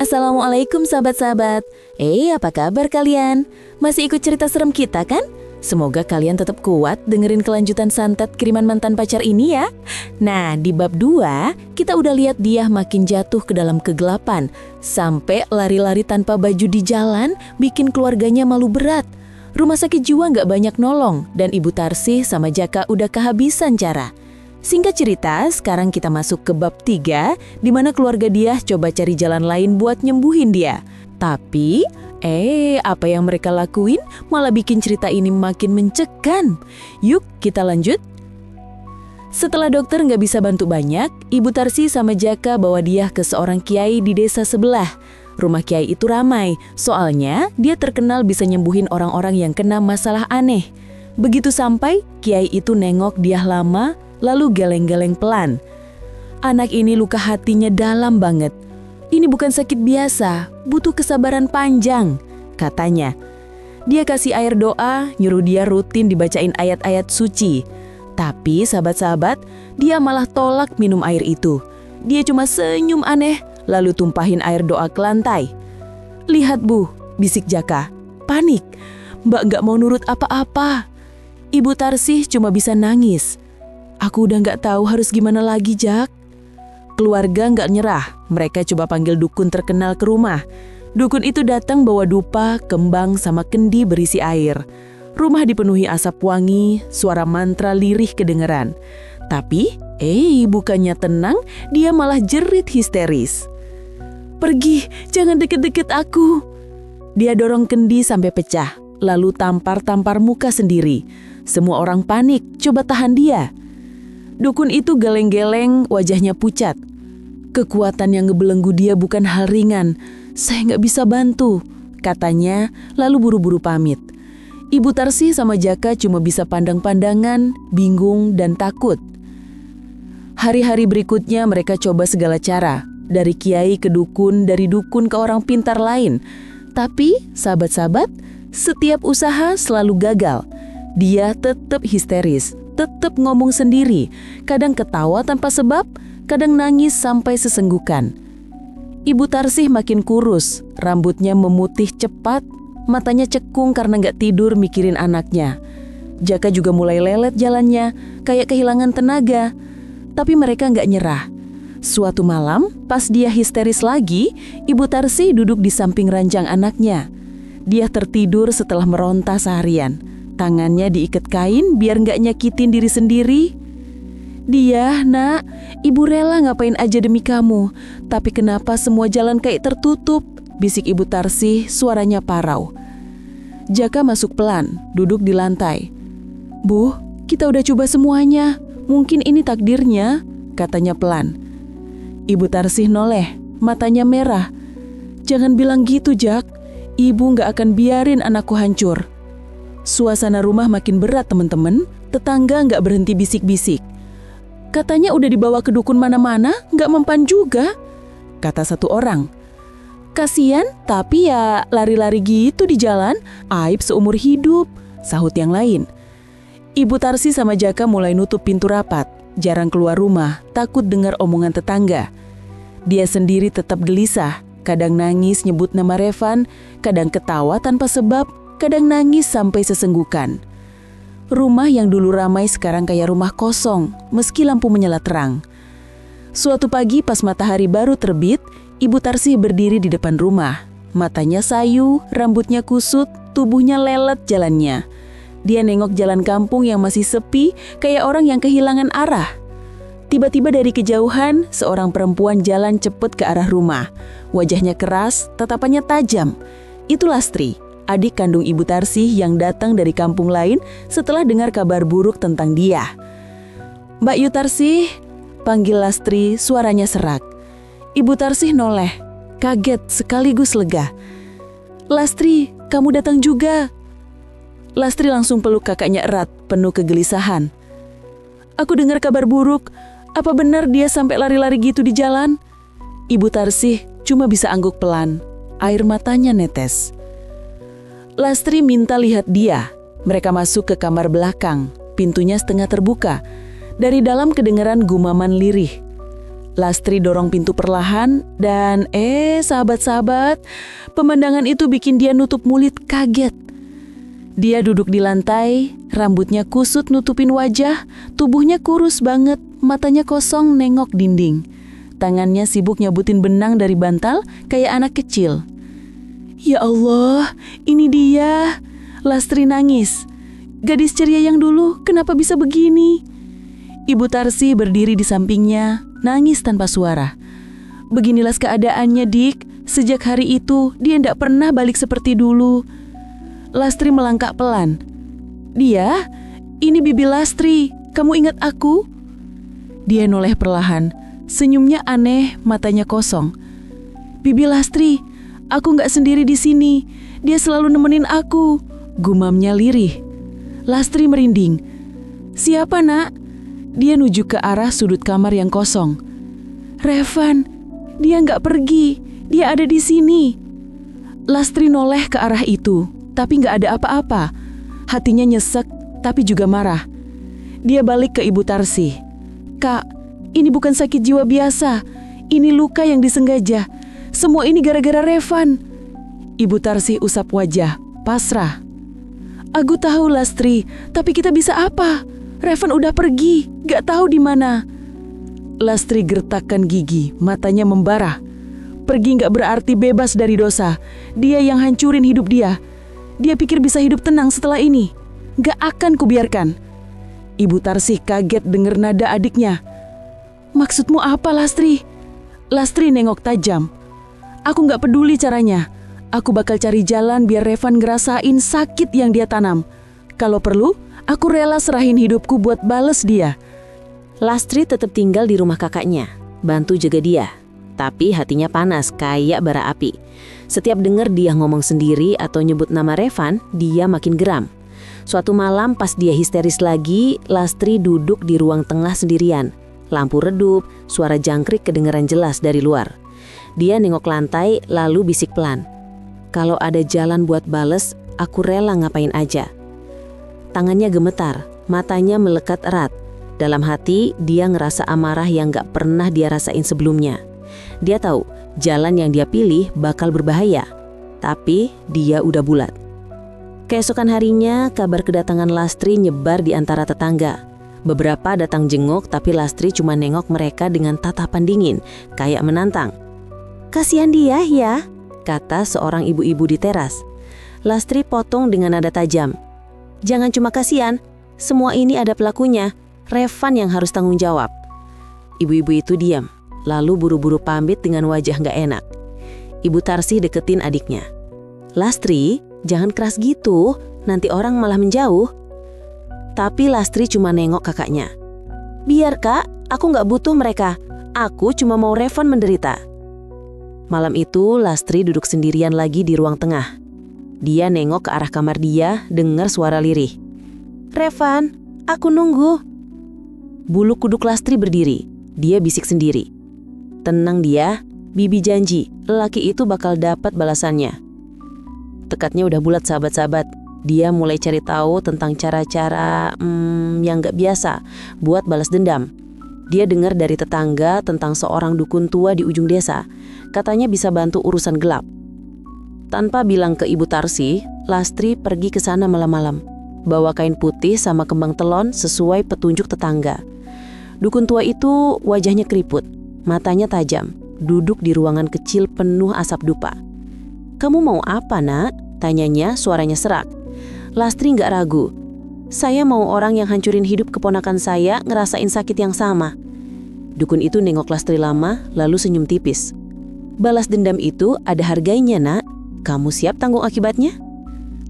Assalamualaikum sahabat-sahabat. Apa kabar kalian? Masih ikut cerita serem kita kan? Semoga kalian tetap kuat dengerin kelanjutan santet kiriman mantan pacar ini ya. Nah, di bab 2, kita udah lihat dia makin jatuh ke dalam kegelapan. Sampai lari-lari tanpa baju di jalan, bikin keluarganya malu berat. Rumah sakit jiwa nggak banyak nolong, dan Ibu Tarsih sama Jaka udah kehabisan cara. Singkat cerita, sekarang kita masuk ke bab 3, di mana keluarga dia coba cari jalan lain buat nyembuhin dia. Tapi, apa yang mereka lakuin malah bikin cerita ini makin mencekam. Yuk, kita lanjut. Setelah dokter nggak bisa bantu banyak, Ibu Tarsih sama Jaka bawa dia ke seorang kiai di desa sebelah. Rumah kiai itu ramai, soalnya dia terkenal bisa nyembuhin orang-orang yang kena masalah aneh. Begitu sampai, kiai itu nengok dia lama, lalu geleng-geleng pelan. Anak ini luka hatinya dalam banget. Ini bukan sakit biasa, butuh kesabaran panjang, katanya. Dia kasih air doa, nyuruh dia rutin dibacain ayat-ayat suci. Tapi sahabat-sahabat, dia malah tolak minum air itu. Dia cuma senyum aneh, lalu tumpahin air doa ke lantai. "Lihat Bu," bisik Jaka. Panik, Mbak nggak mau nurut apa-apa. Ibu Tarsih cuma bisa nangis. "Aku udah nggak tahu harus gimana lagi, Jak." Keluarga nggak nyerah, mereka coba panggil dukun terkenal ke rumah. Dukun itu datang bawa dupa, kembang, sama kendi berisi air. Rumah dipenuhi asap wangi, suara mantra lirih kedengeran. Tapi, bukannya tenang, dia malah jerit histeris. "Pergi, jangan deket-deket aku." Dia dorong kendi sampai pecah, lalu tampar-tampar muka sendiri. Semua orang panik, coba tahan dia. Dukun itu geleng-geleng, wajahnya pucat. "Kekuatan yang ngebelenggu dia bukan hal ringan. Saya nggak bisa bantu," katanya, lalu buru-buru pamit. Ibu Tarsih sama Jaka cuma bisa pandang-pandangan, bingung dan takut. Hari-hari berikutnya mereka coba segala cara. Dari kiai ke dukun, dari dukun ke orang pintar lain. Tapi, sahabat-sahabat, setiap usaha selalu gagal. Dia tetap histeris, tetap ngomong sendiri, kadang ketawa tanpa sebab, kadang nangis sampai sesenggukan. Ibu Tarsih makin kurus, rambutnya memutih cepat, matanya cekung karena nggak tidur mikirin anaknya. Jaka juga mulai lelet jalannya, kayak kehilangan tenaga. Tapi mereka nggak nyerah. Suatu malam, pas dia histeris lagi, Ibu Tarsih duduk di samping ranjang anaknya. Dia tertidur setelah meronta seharian. Tangannya diikat kain biar nggak nyakitin diri sendiri. "Dia, Nak, Ibu rela ngapain aja demi kamu. Tapi kenapa semua jalan kayak tertutup?" bisik Ibu Tarsih, suaranya parau. Jaka masuk pelan, duduk di lantai. "Bu, kita udah coba semuanya. Mungkin ini takdirnya," katanya pelan. Ibu Tarsih noleh, matanya merah. "Jangan bilang gitu, Jak. Ibu nggak akan biarin anakku hancur." Suasana rumah makin berat teman-teman. Tetangga nggak berhenti bisik-bisik. "Katanya udah dibawa ke dukun mana-mana, nggak mempan juga," kata satu orang. "Kasian, tapi ya lari-lari gitu di jalan, aib seumur hidup," sahut yang lain. Ibu Tarsih sama Jaka mulai nutup pintu rapat, jarang keluar rumah, takut dengar omongan tetangga. Dia sendiri tetap gelisah, kadang nangis nyebut nama Revan, kadang ketawa tanpa sebab, kadang nangis sampai sesenggukan. Rumah yang dulu ramai sekarang kayak rumah kosong, meski lampu menyala terang. Suatu pagi pas matahari baru terbit, Ibu Tarsih berdiri di depan rumah. Matanya sayu, rambutnya kusut, tubuhnya lelet jalannya. Dia nengok jalan kampung yang masih sepi, kayak orang yang kehilangan arah. Tiba-tiba dari kejauhan, seorang perempuan jalan cepet ke arah rumah. Wajahnya keras, tatapannya tajam. Itu Lastri, adik kandung Ibu Tarsih yang datang dari kampung lain setelah dengar kabar buruk tentang dia. "Mbak Yu Tarsih," panggil Lastri, suaranya serak. Ibu Tarsih noleh, kaget sekaligus lega. "Lastri, kamu datang juga." Lastri langsung peluk kakaknya erat, penuh kegelisahan. "Aku dengar kabar buruk. Apa benar dia sampai lari-lari gitu di jalan?" Ibu Tarsih cuma bisa angguk pelan. Air matanya netes. Lastri minta lihat dia. Mereka masuk ke kamar belakang. Pintunya setengah terbuka. Dari dalam kedengaran gumaman lirih. Lastri dorong pintu perlahan dan sahabat-sahabat, pemandangan itu bikin dia nutup mulut kaget. Dia duduk di lantai, rambutnya kusut nutupin wajah, tubuhnya kurus banget, matanya kosong nengok dinding. Tangannya sibuk nyabutin benang dari bantal kayak anak kecil. Ya Allah, ini dia. Lastri nangis. Gadis ceria yang dulu kenapa bisa begini? Ibu Tarsi berdiri di sampingnya, nangis tanpa suara. Beginilah keadaannya, Dik. Sejak hari itu, dia tidak pernah balik seperti dulu. Lastri melangkah pelan. Dia? Ini Bibi Lastri. Kamu ingat aku? Dia noleh perlahan. Senyumnya aneh, matanya kosong. Bibi Lastri, aku nggak sendiri di sini. Dia selalu nemenin aku. Gumamnya lirih. Lastri merinding. Siapa, Nak? Dia nuju ke arah sudut kamar yang kosong. Revan, dia nggak pergi. Dia ada di sini. Lastri noleh ke arah itu, tapi nggak ada apa-apa. Hatinya nyesek, tapi juga marah. Dia balik ke Ibu Tarsi. Kak, ini bukan sakit jiwa biasa. Ini luka yang disengaja. Semua ini gara-gara Revan. Ibu Tarsi usap wajah, pasrah. Aku tahu Lastri, tapi kita bisa apa? Revan udah pergi, gak tahu di mana. Lastri gertakkan gigi, matanya membara. Pergi gak berarti bebas dari dosa. Dia yang hancurin hidup dia. Dia pikir bisa hidup tenang setelah ini. Gak akan kubiarkan. Ibu Tarsi kaget dengar nada adiknya. Maksudmu apa, Lastri? Lastri nengok tajam. Aku gak peduli caranya. Aku bakal cari jalan biar Revan ngerasain sakit yang dia tanam. Kalau perlu, aku rela serahin hidupku buat bales dia. Lastri tetap tinggal di rumah kakaknya, bantu jaga dia. Tapi hatinya panas kayak bara api. Setiap dengar dia ngomong sendiri atau nyebut nama Revan, dia makin geram. Suatu malam pas dia histeris lagi, Lastri duduk di ruang tengah sendirian. Lampu redup, suara jangkrik kedengaran jelas dari luar. Dia nengok lantai lalu bisik pelan. Kalau ada jalan buat bales, aku rela ngapain aja. Tangannya gemetar, matanya melekat erat. Dalam hati, dia ngerasa amarah yang gak pernah dia rasain sebelumnya. Dia tahu, jalan yang dia pilih bakal berbahaya. Tapi, dia udah bulat. Keesokan harinya, kabar kedatangan Lastri nyebar di antara tetangga. Beberapa datang jenguk, tapi Lastri cuma nengok mereka dengan tatapan dingin, kayak menantang. Kasihan dia ya, kata seorang ibu-ibu di teras. Lastri potong dengan nada tajam. Jangan cuma kasihan, semua ini ada pelakunya. Revan yang harus tanggung jawab. Ibu-ibu itu diam, lalu buru-buru pamit dengan wajah gak enak. Ibu Tarsi deketin adiknya. Lastri, jangan keras gitu, nanti orang malah menjauh. Tapi Lastri cuma nengok kakaknya. Biar kak, aku gak butuh mereka. Aku cuma mau Revan menderita. Malam itu Lastri duduk sendirian lagi di ruang tengah. Dia nengok ke arah kamar dia, dengar suara lirih. Revan, aku nunggu. Bulu kuduk Lastri berdiri. Dia bisik sendiri. Tenang dia, Bibi janji, lelaki itu bakal dapat balasannya. Tekadnya udah bulat sahabat-sahabat. Dia mulai cari tahu tentang cara-cara yang gak biasa buat balas dendam. Dia dengar dari tetangga tentang seorang dukun tua di ujung desa. Katanya bisa bantu urusan gelap. Tanpa bilang ke Ibu Tarsi, Lastri pergi ke sana malam-malam. Bawa kain putih sama kembang telon sesuai petunjuk tetangga. Dukun tua itu wajahnya keriput, matanya tajam, duduk di ruangan kecil penuh asap dupa. Kamu mau apa, Nak? Tanyanya, suaranya serak. Lastri gak ragu. Saya mau orang yang hancurin hidup keponakan saya ngerasain sakit yang sama. Dukun itu nengok Lastri lama, lalu senyum tipis. Balas dendam itu ada harganya, Nak. Kamu siap tanggung akibatnya?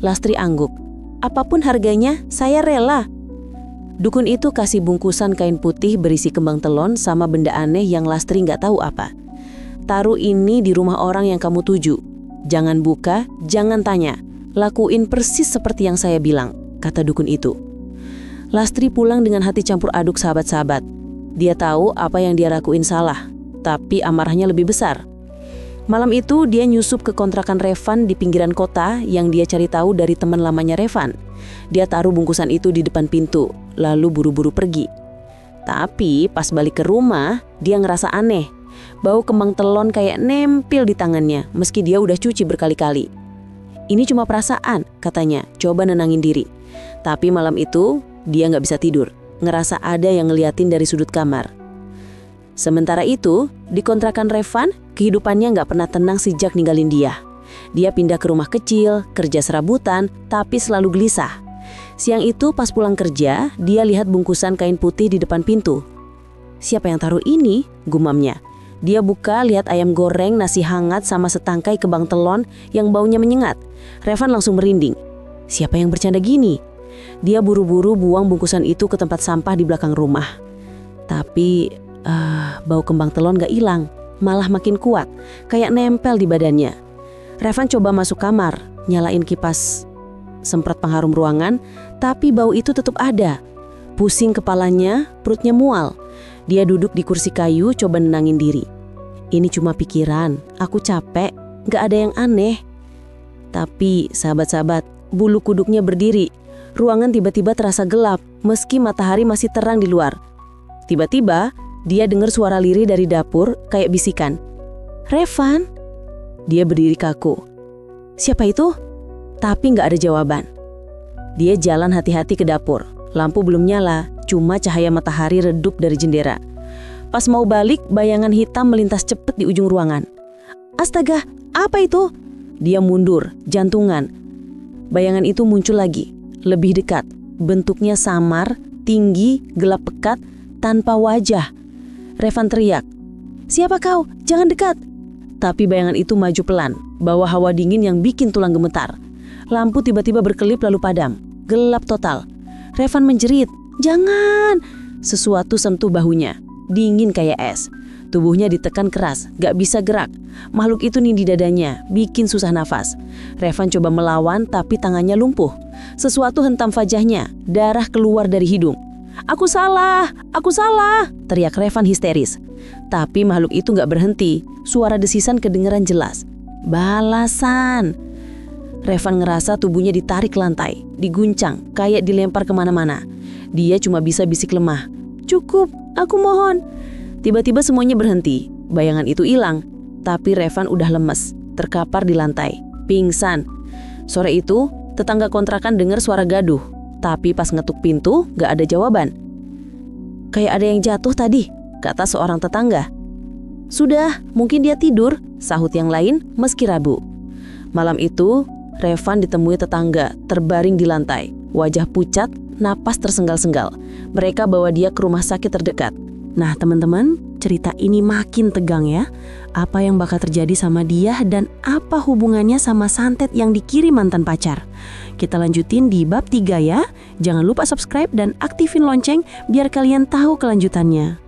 Lastri angguk. Apapun harganya, saya rela. Dukun itu kasih bungkusan kain putih berisi kembang telon sama benda aneh yang Lastri gak tahu apa. Taruh ini di rumah orang yang kamu tuju. Jangan buka, jangan tanya. Lakuin persis seperti yang saya bilang, kata dukun itu. Lastri pulang dengan hati campur aduk sahabat-sahabat. Dia tahu apa yang dia lakuin salah, tapi amarahnya lebih besar. Malam itu dia nyusup ke kontrakan Revan di pinggiran kota yang dia cari tahu dari teman lamanya Revan. Dia taruh bungkusan itu di depan pintu, lalu buru-buru pergi. Tapi pas balik ke rumah, dia ngerasa aneh. Bau kembang telon kayak nempel di tangannya meski dia udah cuci berkali-kali. Ini cuma perasaan, katanya, coba nenangin diri. Tapi malam itu, dia nggak bisa tidur. Ngerasa ada yang ngeliatin dari sudut kamar. Sementara itu, di kontrakan Revan, kehidupannya nggak pernah tenang sejak ninggalin dia. Dia pindah ke rumah kecil, kerja serabutan, tapi selalu gelisah. Siang itu pas pulang kerja, dia lihat bungkusan kain putih di depan pintu. Siapa yang taruh ini? Gumamnya. Dia buka, lihat ayam goreng, nasi hangat, sama setangkai kembang telon yang baunya menyengat. Revan langsung merinding. Siapa yang bercanda gini? Dia buru-buru buang bungkusan itu ke tempat sampah di belakang rumah. Tapi bau kembang telon gak hilang, malah makin kuat, kayak nempel di badannya. Revan coba masuk kamar, nyalain kipas semprot pengharum ruangan, tapi bau itu tetap ada. Pusing kepalanya, perutnya mual. Dia duduk di kursi kayu, coba nenangin diri. Ini cuma pikiran, aku capek, gak ada yang aneh. Tapi sahabat-sahabat, bulu kuduknya berdiri. Ruangan tiba-tiba terasa gelap, meski matahari masih terang di luar. Tiba-tiba, dia dengar suara lirih dari dapur, kayak bisikan. Revan? Dia berdiri kaku. Siapa itu? Tapi nggak ada jawaban. Dia jalan hati-hati ke dapur. Lampu belum nyala, cuma cahaya matahari redup dari jendela. Pas mau balik, bayangan hitam melintas cepat di ujung ruangan. Astaga, apa itu? Dia mundur, jantungan. Bayangan itu muncul lagi, lebih dekat. Bentuknya samar, tinggi, gelap pekat, tanpa wajah. Revan teriak, "Siapa kau? Jangan dekat!" Tapi bayangan itu maju pelan, bawa hawa dingin yang bikin tulang gemetar. Lampu tiba-tiba berkelip lalu padam. Gelap total. Revan menjerit, "Jangan!" Sesuatu sentuh bahunya. Dingin kayak es. Tubuhnya ditekan keras, gak bisa gerak. Makhluk itu nindi dadanya, bikin susah nafas. Revan coba melawan tapi tangannya lumpuh. Sesuatu hentam wajahnya, darah keluar dari hidung. Aku salah!" Teriak Revan histeris. Tapi makhluk itu gak berhenti. Suara desisan kedengeran jelas. Balasan! Revan ngerasa tubuhnya ditarik ke lantai, diguncang, kayak dilempar kemana-mana. Dia cuma bisa bisik lemah. "Cukup, aku mohon." Tiba-tiba semuanya berhenti. Bayangan itu hilang. Tapi Revan udah lemes, terkapar di lantai, pingsan. Sore itu, tetangga kontrakan dengar suara gaduh. Tapi pas ngetuk pintu, gak ada jawaban. "Kayak ada yang jatuh tadi," kata seorang tetangga. "Sudah, mungkin dia tidur," sahut yang lain meski ragu. Malam itu, Revan ditemui tetangga, terbaring di lantai. Wajah pucat, napas tersenggal-senggal. Mereka bawa dia ke rumah sakit terdekat. Nah teman-teman, cerita ini makin tegang ya. Apa yang bakal terjadi sama dia dan apa hubungannya sama santet yang dikirim mantan pacar? Kita lanjutin di bab 3 ya. Jangan lupa subscribe dan aktifin lonceng biar kalian tahu kelanjutannya.